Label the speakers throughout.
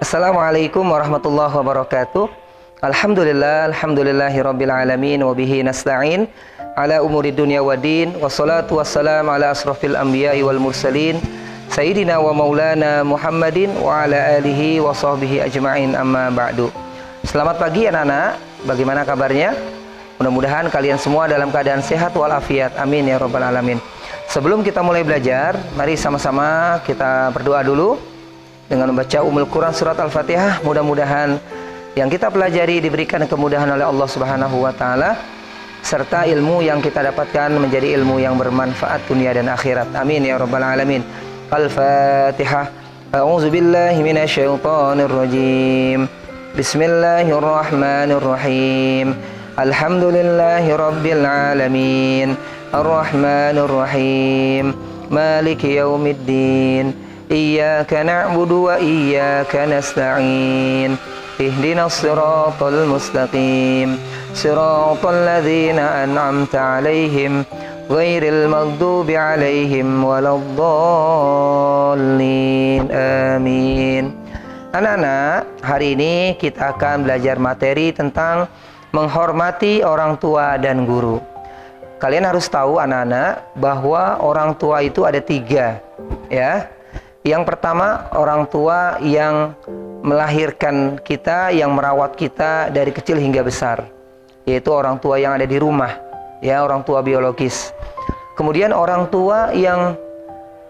Speaker 1: Assalamualaikum warahmatullahi wabarakatuh. Alhamdulillahirabbil alamin wa bihi nasta'in ala umuri dunya waddin, wassalatu wassalamu ala asrofil anbiya'i wal mursalin sayyidina wa maulana Muhammadin wa ala alihi wa sahbihi ajma'in, amma ba'du. Selamat pagi anak-anak, bagaimana kabarnya? Mudah-mudahan kalian semua dalam keadaan sehat walafiat, amin ya rabbal alamin. Sebelum kita mulai belajar, mari sama-sama kita berdoa dulu dengan membaca Ummul Quran surat Al-Fatihah. Mudah-mudahan yang kita pelajari diberikan kemudahan oleh Allah Subhanahu wa taala, serta ilmu yang kita dapatkan menjadi ilmu yang bermanfaat dunia dan akhirat. Amin ya rabbal alamin. Al-Fatihah. A'udzu billahi minasyaitonir rajim. Bismillahirrahmanirrahim. Alhamdulillahi rabbil alamin. Ar-Rahmanir Rahim. Maliki yaumiddin. Iyyaka na'budu wa iyyaka nasta'in. Ihdinas siratal mustaqim. Siratal ladzina an'amta 'alaihim ghairil maghdubi 'alaihim waladdallin. Amin. Anak-anak, hari ini kita akan belajar materi tentang menghormati orang tua dan guru. Kalian harus tahu anak-anak bahwa orang tua itu ada 3, ya. Yang pertama, orang tua yang melahirkan kita, yang merawat kita dari kecil hingga besar, yaitu orang tua yang ada di rumah, ya, orang tua biologis. Kemudian orang tua yang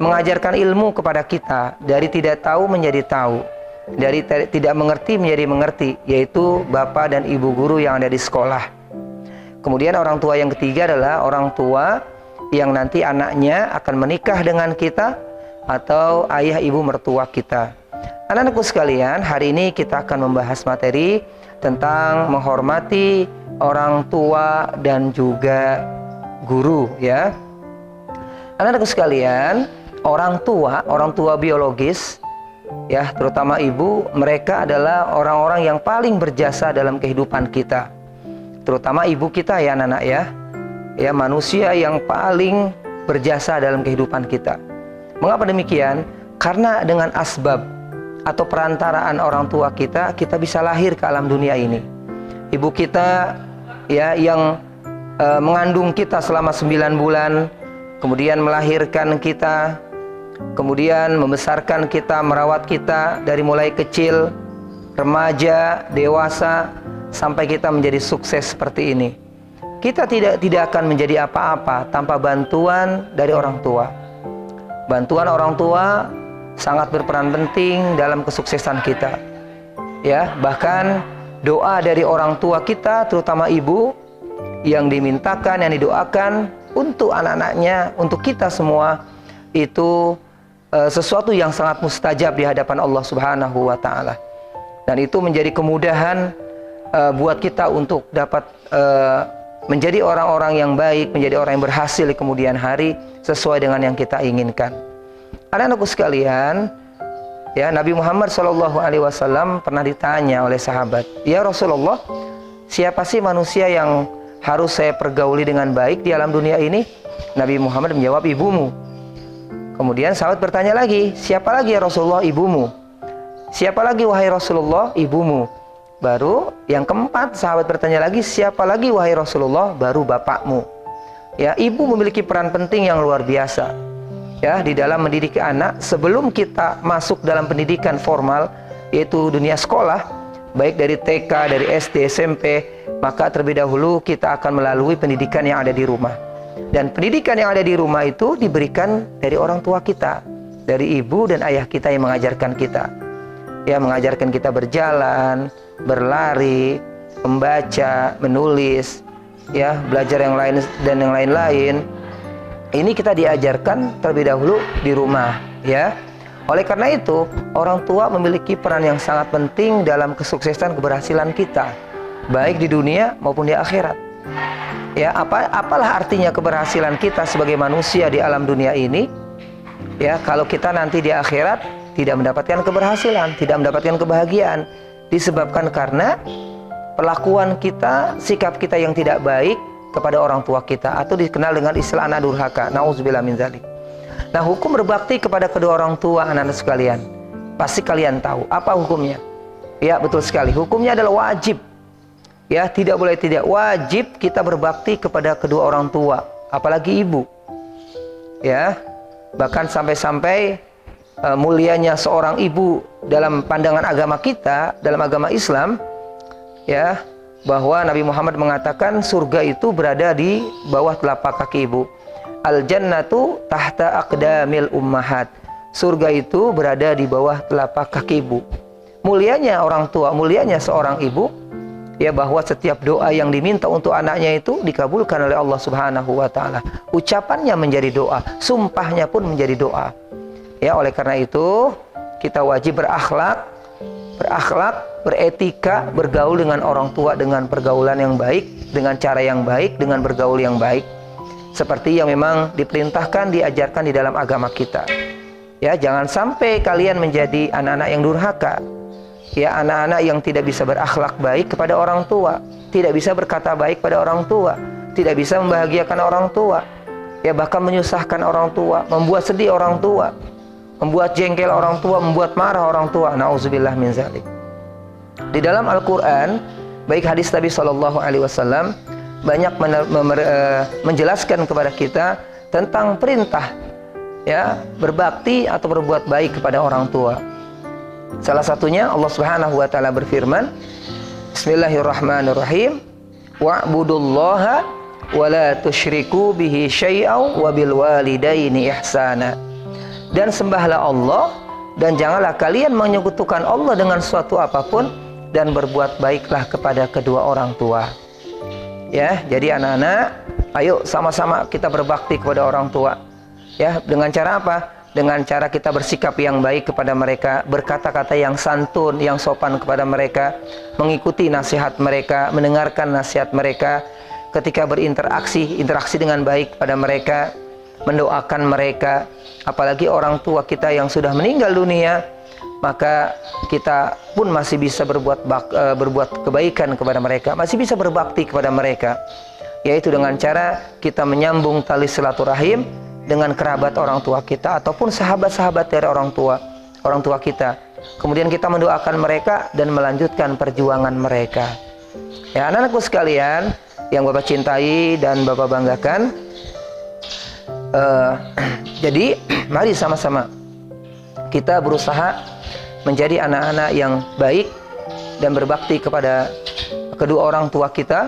Speaker 1: mengajarkan ilmu kepada kita dari tidak tahu menjadi tahu, dari tidak mengerti menjadi mengerti, yaitu bapak dan ibu guru yang ada di sekolah. Kemudian orang tua yang ketiga adalah orang tua yang nanti anaknya akan menikah dengan kita atau ayah ibu mertua kita. Anak-anakku sekalian, hari ini kita akan membahas materi tentang menghormati orang tua dan juga guru, ya. Anak-anakku sekalian, orang tua biologis, ya, terutama ibu, mereka adalah orang-orang yang paling berjasa dalam kehidupan kita. Terutama ibu kita, ya anak-anak, ya. Ya, manusia yang paling berjasa dalam kehidupan kita. Mengapa demikian? Karena dengan asbab atau perantaraan orang tua kita, kita bisa lahir ke alam dunia ini. Ibu kita, ya, yang mengandung kita selama 9 bulan, kemudian melahirkan kita, kemudian membesarkan kita, merawat kita dari mulai kecil, remaja, dewasa, sampai kita menjadi sukses seperti ini. Kita tidak akan menjadi apa-apa tanpa bantuan dari orang tua. Bantuan orang tua sangat berperan penting dalam kesuksesan kita. Ya, bahkan doa dari orang tua kita, terutama ibu, yang dimintakan, yang didoakan untuk anak-anaknya, untuk kita semua, itu sesuatu yang sangat mustajab di hadapan Allah Subhanahu wa taala. Dan itu menjadi kemudahan buat kita untuk dapat menjadi orang-orang yang baik, menjadi orang yang berhasil di kemudian hari sesuai dengan yang kita inginkan. Anak-anakku sekalian, ya, Nabi Muhammad SAW pernah ditanya oleh sahabat, "Ya Rasulullah, siapa sih manusia yang harus saya pergauli dengan baik di alam dunia ini?" Nabi Muhammad menjawab, "Ibumu." Kemudian sahabat bertanya lagi, "Siapa lagi ya Rasulullah?" "Ibumu." "Siapa lagi wahai Rasulullah?" "Ibumu." Baru yang keempat sahabat bertanya lagi, "Siapa lagi wahai Rasulullah?" "Baru bapakmu." Ya, ibu memiliki peran penting yang luar biasa, ya, di dalam mendidik anak. Sebelum kita masuk dalam pendidikan formal, yaitu dunia sekolah, baik dari TK, dari SD, SMP, maka terlebih dahulu kita akan melalui pendidikan yang ada di rumah. Dan pendidikan yang ada di rumah itu diberikan dari orang tua kita, dari ibu dan ayah kita yang mengajarkan kita, ya, mengajarkan kita berjalan, berlari, membaca, menulis, ya, belajar yang lain dan yang lain-lain. Ini kita diajarkan terlebih dahulu di rumah, ya. Oleh karena itu, orang tua memiliki peran yang sangat penting dalam kesuksesan keberhasilan kita, baik di dunia maupun di akhirat. Ya, apalah artinya keberhasilan kita sebagai manusia di alam dunia ini, ya, kalau kita nanti di akhirat tidak mendapatkan keberhasilan, tidak mendapatkan kebahagiaan, disebabkan karena perlakuan kita, sikap kita yang tidak baik kepada orang tua kita, atau dikenal dengan istilah anak durhaka. Nauzubillah min dzalik. Nah, hukum berbakti kepada kedua orang tua, anak-anak sekalian, Pasti kalian tahu apa hukumnya. Ya, betul sekali. Hukumnya adalah wajib. Ya, tidak boleh tidak. Wajib kita berbakti kepada kedua orang tua, apalagi ibu. Ya, bahkan sampai-sampai mulianya seorang ibu dalam pandangan agama kita, dalam agama Islam, ya, bahwa Nabi Muhammad mengatakan surga itu berada di bawah telapak kaki ibu. Al-jannatu tahta aqdamil ummahat. Surga itu berada di bawah telapak kaki ibu. Mulianya orang tua, mulianya seorang ibu, ya, bahwa setiap doa yang diminta untuk anaknya itu dikabulkan oleh Allah Subhanahu wa taala. Ucapannya menjadi doa, sumpahnya pun menjadi doa. Ya, oleh karena itu kita wajib berakhlak, beretika, bergaul dengan orang tua dengan pergaulan yang baik, dengan cara yang baik, dengan bergaul yang baik, seperti yang memang diperintahkan, diajarkan di dalam agama kita. Ya, jangan sampai kalian menjadi anak-anak yang durhaka. Ya, anak-anak yang tidak bisa berakhlak baik kepada orang tua, tidak bisa berkata baik pada orang tua, tidak bisa membahagiakan orang tua, ya, bahkan menyusahkan orang tua, membuat sedih orang tua, membuat jengkel orang tua, membuat marah orang tua. Nauzubillah min zalik. Di dalam Al-Quran, baik hadis Nabi SAW banyak menjelaskan kepada kita tentang perintah, ya, berbakti atau berbuat baik kepada orang tua. Salah satunya Allah Subhanahu wa taala berfirman, Bismillahirrahmanirrahim, wa'budullaha wa la tusyriku bihi syai'an wa bil walidaini ihsana. Dan sembahlah Allah dan janganlah kalian menyekutukan Allah dengan suatu apapun, dan berbuat baiklah kepada kedua orang tua. Ya, jadi anak-anak, ayo sama-sama kita berbakti kepada orang tua. Ya, dengan cara apa? Dengan cara kita bersikap yang baik kepada mereka, berkata-kata yang santun, yang sopan kepada mereka, mengikuti nasihat mereka, mendengarkan nasihat mereka, ketika berinteraksi dengan baik pada mereka, mendoakan mereka. Apalagi orang tua kita yang sudah meninggal dunia, maka kita pun masih bisa berbuat kebaikan kepada mereka, masih bisa berbakti kepada mereka, yaitu dengan cara kita menyambung tali silaturahim dengan kerabat orang tua kita ataupun sahabat-sahabat dari orang tua kita. Kemudian kita mendoakan mereka dan melanjutkan perjuangan mereka. Ya, anak-anakku sekalian yang Bapak cintai dan Bapak banggakan, jadi mari sama-sama kita berusaha menjadi anak-anak yang baik dan berbakti kepada kedua orang tua kita,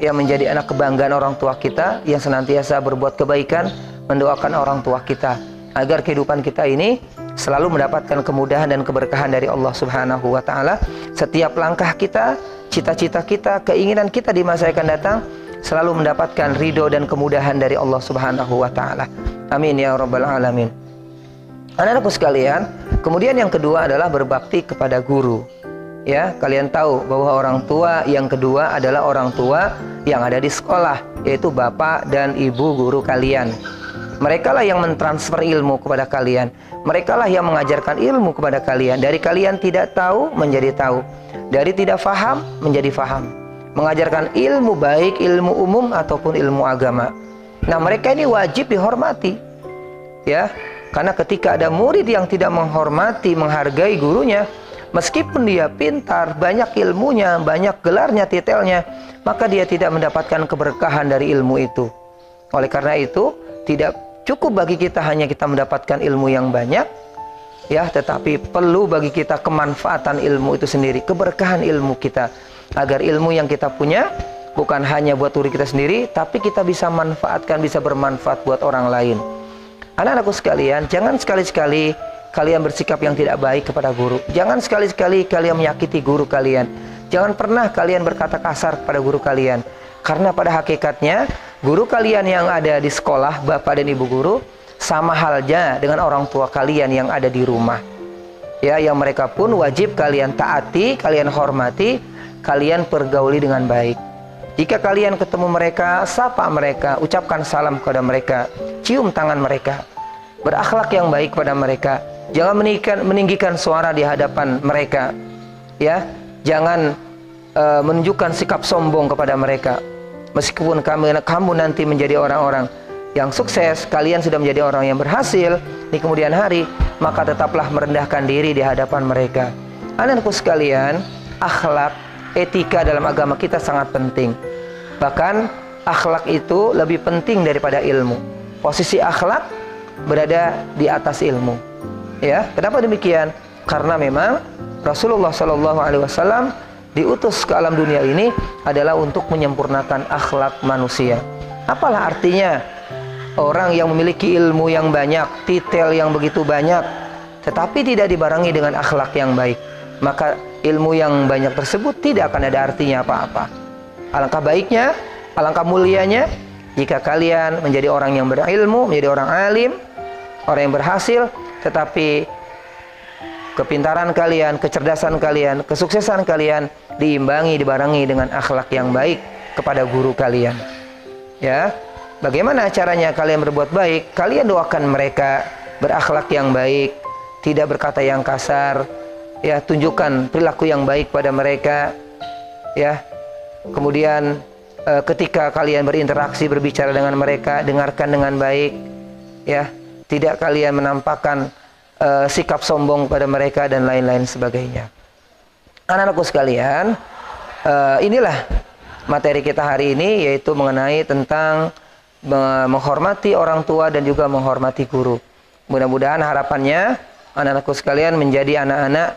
Speaker 1: yang menjadi anak kebanggaan orang tua kita, yang senantiasa berbuat kebaikan, mendoakan orang tua kita, agar kehidupan kita ini selalu mendapatkan kemudahan dan keberkahan dari Allah Subhanahu wa taala. Setiap langkah kita, cita-cita kita, keinginan kita di masa akan datang selalu mendapatkan ridho dan kemudahan dari Allah Subhanahu wa taala. Amin ya rabbal alamin. Anak-anakku sekalian, kemudian yang kedua adalah berbakti kepada guru. Ya, kalian tahu bahwa orang tua yang kedua adalah orang tua yang ada di sekolah, yaitu bapak dan ibu guru kalian. Mereka lah yang mentransfer ilmu kepada kalian. Mereka lah yang mengajarkan ilmu kepada kalian. Dari kalian tidak tahu menjadi tahu, dari tidak faham menjadi faham. Mengajarkan ilmu baik, ilmu umum ataupun ilmu agama. Nah, mereka ini wajib dihormati. Ya, karena ketika ada murid yang tidak menghormati, menghargai gurunya, meskipun dia pintar, banyak ilmunya, banyak gelarnya, titelnya, maka dia tidak mendapatkan keberkahan dari ilmu itu. Oleh karena itu, tidak cukup bagi kita hanya kita mendapatkan ilmu yang banyak, ya, tetapi perlu bagi kita kemanfaatan ilmu itu sendiri, keberkahan ilmu kita, agar ilmu yang kita punya bukan hanya buat diri kita sendiri, tapi kita bisa manfaatkan, bisa bermanfaat buat orang lain. Anak-anakku sekalian, jangan sekali-sekali kalian bersikap yang tidak baik kepada guru. Jangan sekali-sekali kalian menyakiti guru kalian. Jangan pernah kalian berkata kasar kepada guru kalian. Karena pada hakikatnya, guru kalian yang ada di sekolah, bapak dan ibu guru, sama halnya dengan orang tua kalian yang ada di rumah. Ya, yang mereka pun wajib kalian taati, kalian hormati, kalian pergauli dengan baik. Jika kalian ketemu mereka, sapa mereka, ucapkan salam kepada mereka, cium tangan mereka, berakhlak yang baik pada mereka. Jangan meninggikan suara di hadapan mereka. Ya, jangan menunjukkan sikap sombong kepada mereka. Meskipun kamu nanti menjadi orang-orang yang sukses, kalian sudah menjadi orang yang berhasil di kemudian hari, maka tetaplah merendahkan diri di hadapan mereka. Anak-anakku sekalian, akhlak, etika dalam agama kita sangat penting. Bahkan akhlak itu lebih penting daripada ilmu. Posisi akhlak berada di atas ilmu. Ya, kenapa demikian? Karena memang Rasulullah SAW diutus ke alam dunia ini adalah untuk menyempurnakan akhlak manusia. Apalah artinya orang yang memiliki ilmu yang banyak, titel yang begitu banyak, tetapi tidak dibarengi dengan akhlak yang baik, maka ilmu yang banyak tersebut tidak akan ada artinya apa-apa. Alangkah baiknya, alangkah mulianya jika kalian menjadi orang yang berilmu, menjadi orang alim, orang yang berhasil, tetapi kepintaran kalian, kecerdasan kalian, kesuksesan kalian diimbangi, dibarengi dengan akhlak yang baik kepada guru kalian. Ya, bagaimana caranya kalian berbuat baik? Kalian doakan mereka berakhlak yang baik, tidak berkata yang kasar. Ya, tunjukkan perilaku yang baik pada mereka. Ya, kemudian ketika kalian berinteraksi, berbicara dengan mereka, dengarkan dengan baik. Ya, tidak kalian menampakkan sikap sombong pada mereka dan lain-lain sebagainya. Anak-anakku sekalian, inilah materi kita hari ini, yaitu mengenai tentang menghormati orang tua dan juga menghormati guru. Mudah-mudahan harapannya anak-anakku sekalian menjadi anak-anak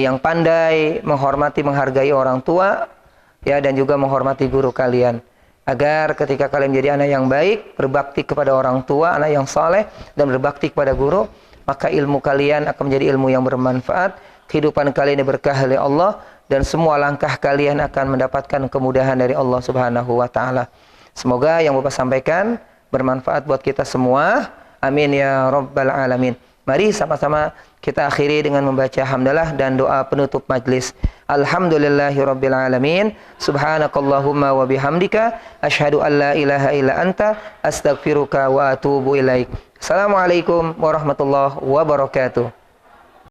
Speaker 1: yang pandai menghormati, menghargai orang tua, ya, dan juga menghormati guru kalian. Agar ketika kalian menjadi anak yang baik, berbakti kepada orang tua, anak yang saleh, dan berbakti kepada guru, maka ilmu kalian akan menjadi ilmu yang bermanfaat, kehidupan kalian diberkah oleh Allah, dan semua langkah kalian akan mendapatkan kemudahan dari Allah Subhanahu wa Ta'ala. Semoga yang Bapak sampaikan bermanfaat buat kita semua. Amin ya Rabbal Alamin. Mari sama-sama kita akhiri dengan membaca hamdalah dan doa penutup majlis. Alhamdulillahirabbil alamin. Subhanakallahumma wa bihamdika asyhadu an la ilaha illa anta astaghfiruka wa atubu ilaik. Assalamualaikum warahmatullahi wabarakatuh.